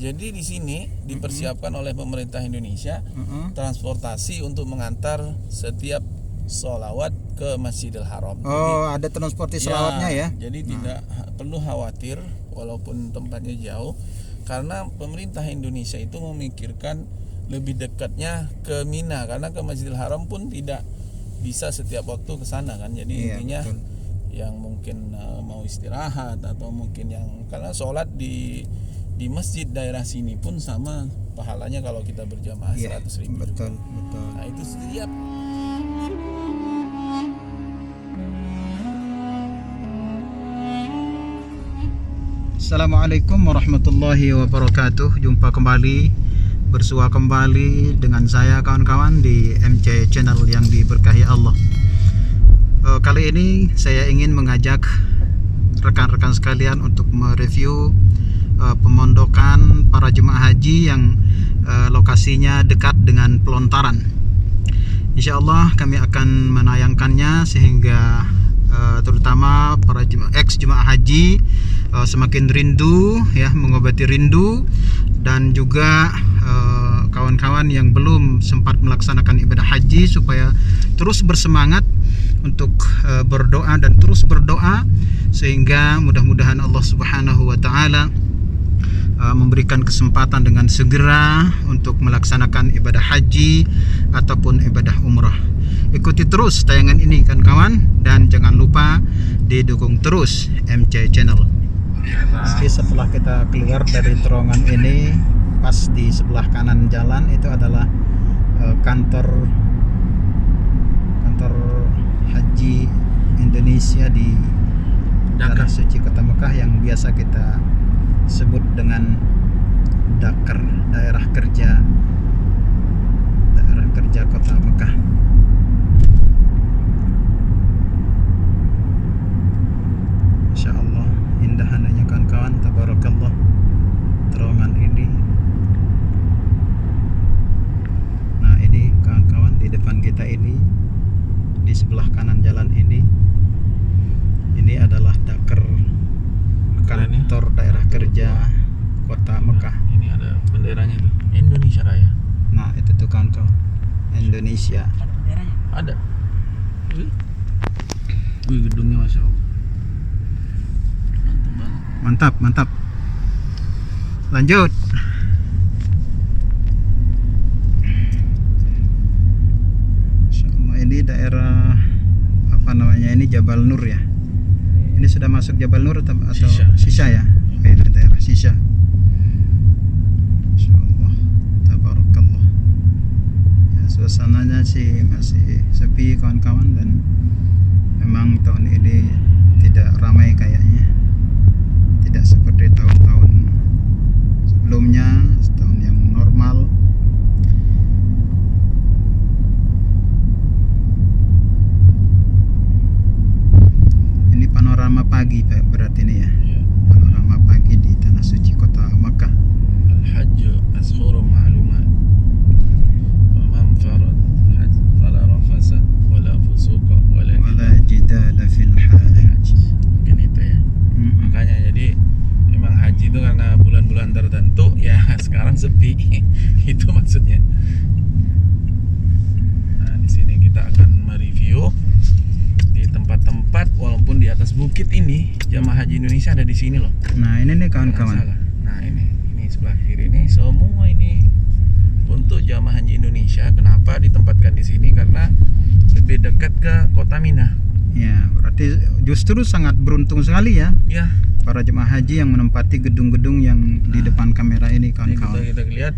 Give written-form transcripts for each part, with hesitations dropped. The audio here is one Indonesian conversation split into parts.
Jadi di sini dipersiapkan oleh pemerintah Indonesia transportasi untuk mengantar setiap sholawat ke Masjidil Haram. Oh, ada transportasi sholawatnya ya? Jadi tidak perlu khawatir walaupun tempatnya jauh, karena pemerintah Indonesia itu memikirkan lebih dekatnya ke Mina, karena ke Masjidil Haram pun tidak bisa setiap waktu ke sana kan. Jadi intinya betul. Yang mungkin mau istirahat atau mungkin yang karena sholat di masjid daerah sini pun sama pahalanya kalau kita berjamaah 100.000. Betul. Nah itu setiap. Assalamualaikum warahmatullahi wabarakatuh. Jumpa kembali, bersua kembali dengan saya kawan-kawan di MC Channel yang diberkahi Allah. Kali ini saya ingin mengajak rekan-rekan sekalian untuk mereview pemondokan para jemaah haji yang lokasinya dekat dengan pelontaran. Insya Allah kami akan menayangkannya sehingga terutama para ex-jemaah haji semakin rindu ya, mengobati rindu, dan juga kawan-kawan yang belum sempat melaksanakan ibadah haji supaya terus bersemangat untuk berdoa dan terus berdoa sehingga mudah-mudahan Allah Subhanahu wa taala memberikan kesempatan dengan segera untuk melaksanakan ibadah haji ataupun ibadah umrah. Ikuti terus tayangan ini kan kawan, dan jangan lupa didukung terus MC Channel. Jadi setelah kita keluar dari terowongan ini, pas di sebelah kanan jalan itu adalah kantor haji Indonesia di Tanah Suci Kota Mekah yang biasa kita sebut dengan Dakar, daerah kerja Kota Mekah. Insya Allah indah hananya kawan-kawan, tabarakallah terowongan ini. Nah ini kawan-kawan, di depan kita ini, di sebelah kanan jalan ini adalah Dakar, kantor daerah kerja Kota Mekah. Ini ada benderanya tuh, Indonesia Raya. Nah itu tuh kawan-kawan, Indonesia. Ada benderanya? Ada. Wih, gedungnya Masya Allah. Mantap banget. Mantap. Lanjut. Ini daerah apa namanya? Ini Jabal Nur ya. Ini sudah masuk Jabal Nur atau Sisa ya? Oke, daerah Sisa. Insyaallah, tabarakallah. Ya, suasananya sih masih sepi kawan-kawan, dan memang tahun ini tidak ramai kayaknya. Tidak seperti tahun-tahun sebelumnya, tahun yang normal. Ini panorama pagi berarti ini ya. Panorama pagi di Tanah Suci Kota Mekah. Al-Hajj ashhurun ma'lumat. Wa man farad hajj fala rafasa wala fusuqa wala jidala fil hajj. Mungkin itu ya. Makanya jadi memang haji itu karena bulan-bulan tertentu ya sekarang sepi. Itu maksudnya. Nah, di sini kita akan mereview di tempat-tempat walaupun di atas bukit ini jamaah haji Indonesia ada di sini loh. Nah, ini nih kawan-kawan. Nah, ini sebelah kiri ini semua ini untuk jamaah haji Indonesia. Kenapa ditempatkan di sini? Karena lebih dekat ke Kota Mina. Ya, berarti justru sangat beruntung sekali ya. Ya. Para jemaah haji yang menempati gedung-gedung yang di depan kamera ini kawan-kawan. Kita lihat,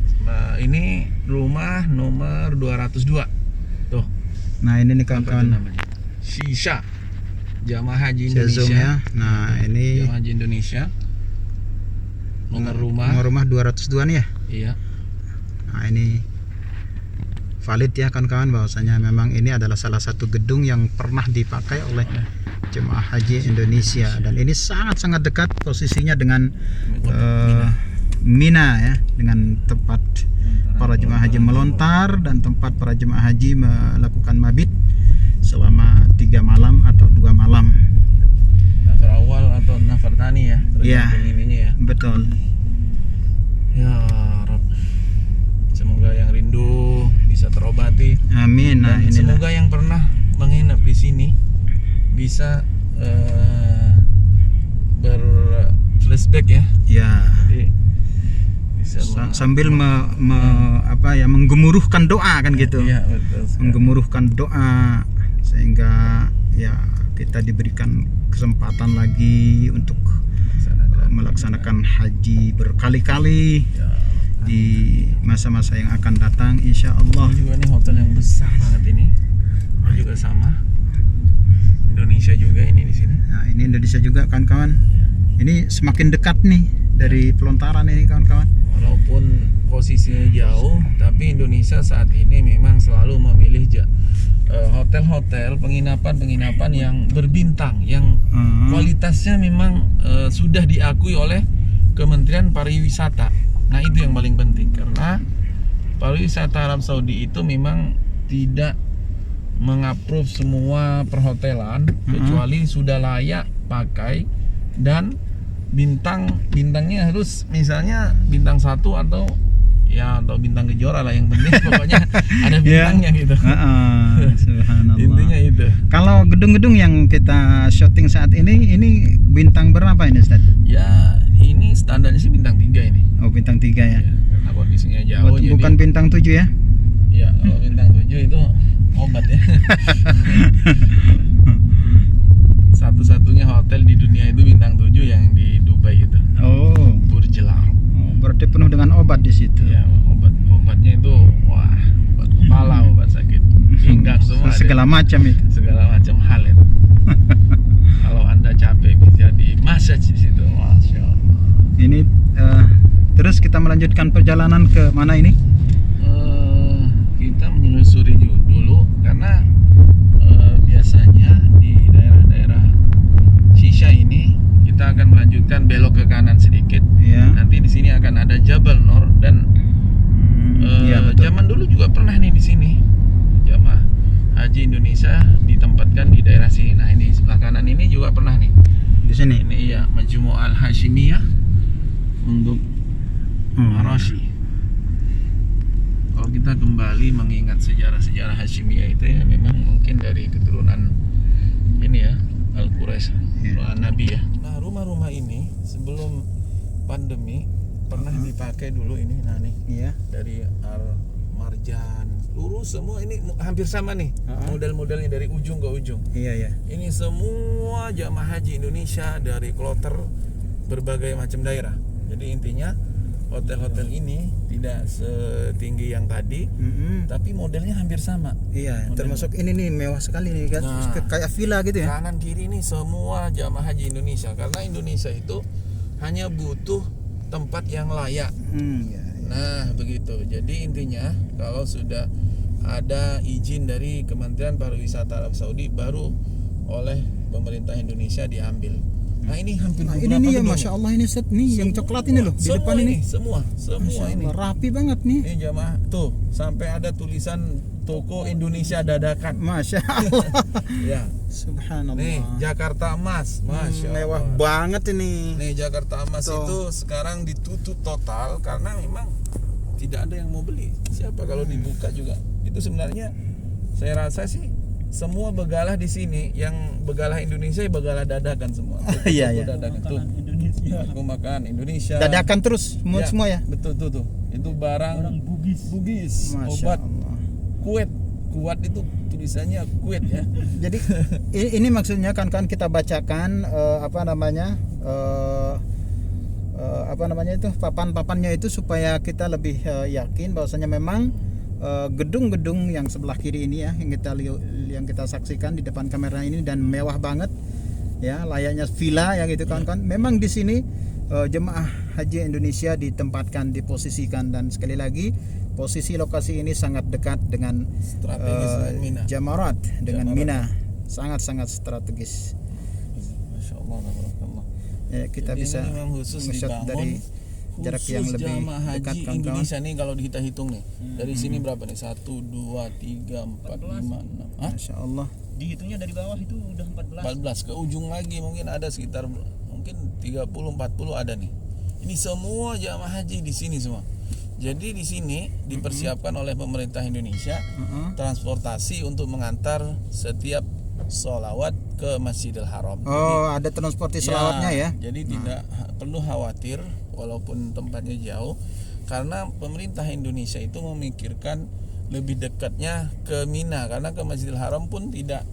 ini rumah nomor 202. Tuh. Nah, ini nih kawan-kawan. Sisa jamaah haji Indonesia. Indonesia. Nah, ini jamaah haji Indonesia. Nomor rumah 202 nih ya. Iya. Nah, ini valid ya kawan-kawan, bahwasanya memang ini adalah salah satu gedung yang pernah dipakai oleh jemaah haji Indonesia, dan ini sangat-sangat dekat posisinya dengan Mina ya, dengan tempat para jemaah haji melontar dan tempat para jemaah haji melakukan mabit selama 3 malam atau 2 malam. Nafar awal atau nafar tani ya. Iya. Ininya ya. Betul. Ya berkati. Amin. Nah, Dan inilah. semoga yang pernah menginap di sini bisa berflashback ya. Ya. Jadi bisa Sambil menggemuruhkan doa kan gitu. Iya, betul sekali. Menggemuruhkan doa sehingga ya kita diberikan kesempatan lagi untuk melaksanakan haji berkali-kali Ya, di masa-masa yang akan datang, insya Allah. ini juga nih hotel yang besar banget ini. Ini juga sama. Indonesia juga ini di sini. Nah, ini Indonesia juga kawan-kawan. Ini semakin dekat nih dari pelontaran ini kawan-kawan. Walaupun posisinya jauh, tapi Indonesia saat ini memang selalu memilih hotel-hotel, penginapan yang berbintang, yang kualitasnya memang sudah diakui oleh Kementerian Pariwisata. Nah, itu yang paling penting karena pariwisata Arab Saudi itu memang tidak mengapprove semua perhotelan kecuali sudah layak pakai dan bintangnya harus misalnya bintang 1 atau bintang kejora lah, yang penting pokoknya ada bintangnya gitu. Subhanallah. Intinya itu. Kalau gedung-gedung yang kita syuting saat ini bintang berapa ini Ustaz? Ya, ini standarnya sih bintang 3 ini. Oh, bintang 3 ya. Ya, karena kondisinya jauh Bukan jadi bintang 7 ya? ya kalau bintang 7 itu obat ya. Satu-satunya hotel di dunia itu bintang 7 yang di Dubai itu. Oh. Burj Al Arab. Berarti penuh dengan obat di situ. Ya, obatnya itu wah, obat kepala, obat sakit pinggang semua. Segala macam itu. Segala macam hal itu. Kalau Anda capek bisa di massage di situ. Masya Allah. Ini terus kita melanjutkan perjalanan ke mana ini? Kita menelusuri dulu karena biasanya di daerah-daerah Shisha ini kita akan melanjutkan belok ke kanan sedikit. Ya. Nanti di sini akan ada Jabal Nur dan Iya, betul. zaman dulu juga pernah nih di sini jamaah haji Indonesia ditempatkan di daerah sini. Nah, ini sebelah kanan ini juga pernah nih. Di sini. Ini iya Majmu' Al-Hashimiyah untuk Marashi. Kalau kita kembali mengingat sejarah-sejarah Hashimiyah itu ya memang mungkin dari keturunan ini ya Al-Quraisy, keturunan Nabi ya. Nah, rumah-rumah ini sebelum pandemi pernah dipakai dulu ini. Nah nih, Iya. dari Marjan lurus semua ini hampir sama nih model-modelnya dari ujung ke ujung. Iya, ya. Ini semua jamaah haji Indonesia dari kloter berbagai macam daerah. Jadi intinya hotel-hotel ini tidak setinggi yang tadi, tapi modelnya hampir sama. Iya, Modelnya. termasuk ini nih mewah sekali nih kan. Nah. Kayak villa gitu ya. Kanan kiri ini semua jamaah haji Indonesia karena Indonesia itu hanya butuh tempat yang layak. Ya. Nah, begitu. Jadi intinya kalau sudah ada izin dari Kementerian Pariwisata Arab Saudi baru oleh pemerintah Indonesia diambil. Nah, ini hampir Nah, beberapa ini nih ya gedung. Masya Allah ini set nih yang coklat ini loh di Semua depan ini. semua Masya ini. Allah, rapi banget nih. Ini jamaah tuh sampai ada tulisan toko Indonesia dadakan. Masya Allah. Ya. Subhanallah. Nih, Jakarta Emas. Masya mewah Allah. banget ini. Nih, Jakarta Emas Tuh. itu sekarang ditutup total karena memang tidak ada yang mau beli. Siapa kalau dibuka juga. Itu sebenarnya saya rasa sih semua begalah di sini yang begalah Indonesia ya begalah dadakan semua. Iya, iya. Dadakan tuh. Aku makan Indonesia. Dadakan terus semua ya. Betul tuh. Itu barang Bugis. Masya Obat Allah. Kuat itu tulisannya Kuwait ya. Jadi ini maksudnya kan kita bacakan itu papan-papannya itu supaya kita lebih yakin bahwasanya memang gedung-gedung yang sebelah kiri ini ya yang kita saksikan di depan kamera ini dan mewah banget ya, layaknya villa ya gitu kan. Memang di sini jemaah haji Indonesia ditempatkan, diposisikan, dan sekali lagi posisi lokasi ini sangat dekat dengan Strategis dengan Mina. Jamarat dengan Jamarat. Mina, sangat-sangat strategis. Masya Allah, tabarakallah. Ya, kita Jadi bisa ini memang khusus melihat dibangun dari jarak yang khusus lebih jamaah haji dekat kawan-kawan. Indonesia nih kalau kita hitung nih. Dari sini berapa nih? 1 2 3 4 5 6. Hah? Masya Allah. Dihitungnya dari bawah itu udah 14. 14 ke ujung lagi mungkin ada sekitar mungkin 30 40 ada nih. Ini semua jamaah haji di sini semua. Jadi di sini dipersiapkan oleh pemerintah Indonesia transportasi untuk mengantar setiap sholawat ke Masjidil Haram. Oh, ada transportasi selawatnya ya. Jadi tidak perlu khawatir walaupun tempatnya jauh, karena pemerintah Indonesia itu memikirkan lebih dekatnya ke Mina, karena ke Masjidil Haram pun tidak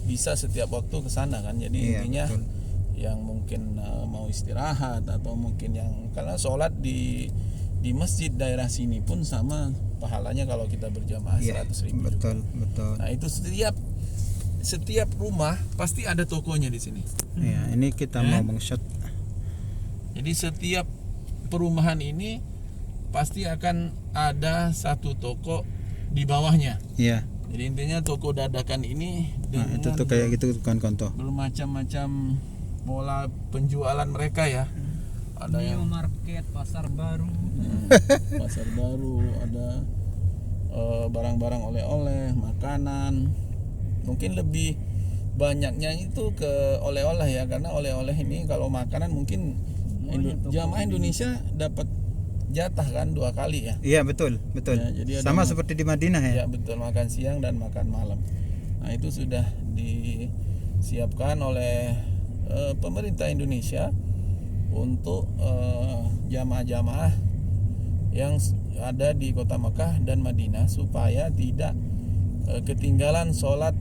bisa setiap waktu ke sana kan. Jadi intinya betul. Yang mungkin mau istirahat atau mungkin yang karena sholat di masjid daerah sini pun sama pahalanya kalau kita berjamaah 100.000. Betul. Nah, itu setiap rumah pasti ada tokonya di sini. Ya, ini kita mau meng-shot. Jadi setiap perumahan ini pasti akan ada satu toko di bawahnya. Iya. Jadi intinya toko dadakan ini Nah, dengan itu tuh kayak gitu kan konto. bermacam-macam pola penjualan mereka ya. Ada yang market, pasar baru. pasar baru, ada barang-barang oleh-oleh, makanan. Mungkin lebih banyaknya itu ke oleh-oleh ya, karena oleh-oleh ini kalau makanan mungkin jamaah Indonesia dapat jatah kan 2 kali ya. Iya, betul. Ya, jadi Sama seperti di Madinah ya. Ya betul, makan siang dan makan malam. Nah, itu sudah disiapkan oleh pemerintah Indonesia untuk jamaah-jamaah yang ada di kota Mekah dan Madinah supaya tidak ketinggalan sholat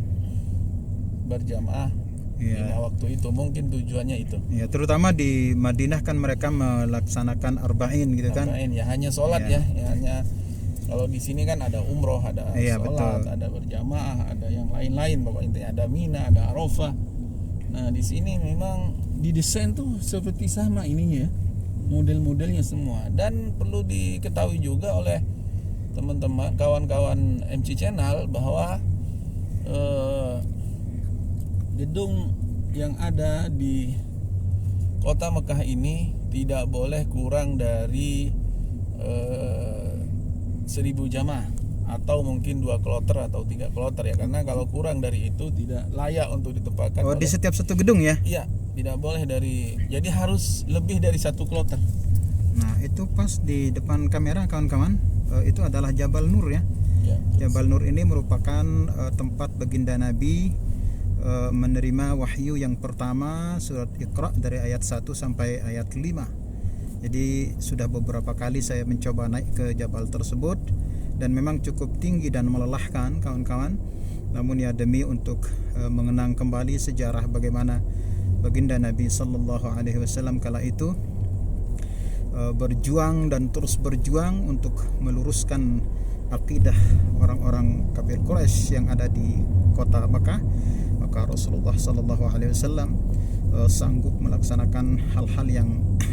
berjamaah lima waktu itu. Mungkin tujuannya itu. Ya, terutama di Madinah kan mereka melaksanakan arba'in gitu kan. Arba'in ya, hanya sholat ya hanya. Kalau di sini kan ada umroh, ada sholat, ada berjamaah, ada yang lain-lain. Pokoknya intinya ada Mina, ada Arafah. Nah, di sini memang didesain tuh seperti sama ininya, model-modelnya semua. Dan perlu diketahui juga oleh teman-teman, kawan-kawan MC Channel bahwa gedung yang ada di kota Mekah ini tidak boleh kurang dari 1000 jamaah atau mungkin 2 kloter atau 3 kloter ya, karena kalau kurang dari itu tidak layak untuk ditempatkan. Oh, di setiap satu gedung ya? Iya, tidak boleh jadi harus lebih dari 1 kloter. Nah, itu pas di depan kamera kawan-kawan, itu adalah Jabal Nur ya. Jabal Nur ini merupakan tempat baginda Nabi menerima wahyu yang pertama, surat Iqra dari ayat 1 sampai ayat 5. Jadi sudah beberapa kali saya mencoba naik ke jabal tersebut dan memang cukup tinggi dan melelahkan kawan-kawan. Namun ya demi untuk mengenang kembali sejarah bagaimana baginda Nabi sallallahu alaihi wasallam kala itu berjuang dan terus berjuang untuk meluruskan akidah orang-orang kafir Quraisy yang ada di kota Mekah. Maka Rasulullah sallallahu alaihi wasallam sanggup melaksanakan hal-hal yang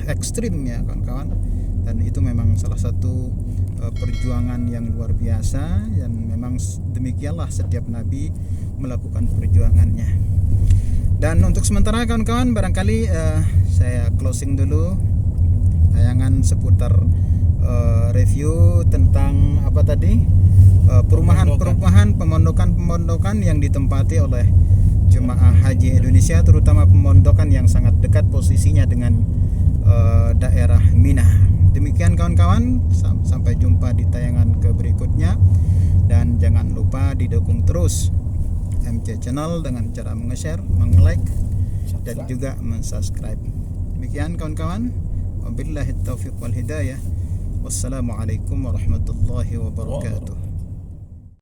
ekstrim ya kawan-kawan, dan itu memang salah satu perjuangan yang luar biasa, dan memang demikianlah setiap nabi melakukan perjuangannya. Dan untuk sementara kawan-kawan, barangkali saya closing dulu tayangan seputar review tentang apa tadi, perumahan-perumahan, pemondokan yang ditempati oleh jemaah haji Indonesia, terutama pemondokan yang sangat dekat posisinya dengan daerah Mina. Demikian kawan-kawan, sampai jumpa di tayangan berikutnya, dan jangan lupa didukung terus MC Channel dengan cara meng-share, meng-like, dan juga men-subscribe. Demikian kawan-kawan, wabillahi taufiq wal hidayah. Wassalamualaikum warahmatullahi wabarakatuh.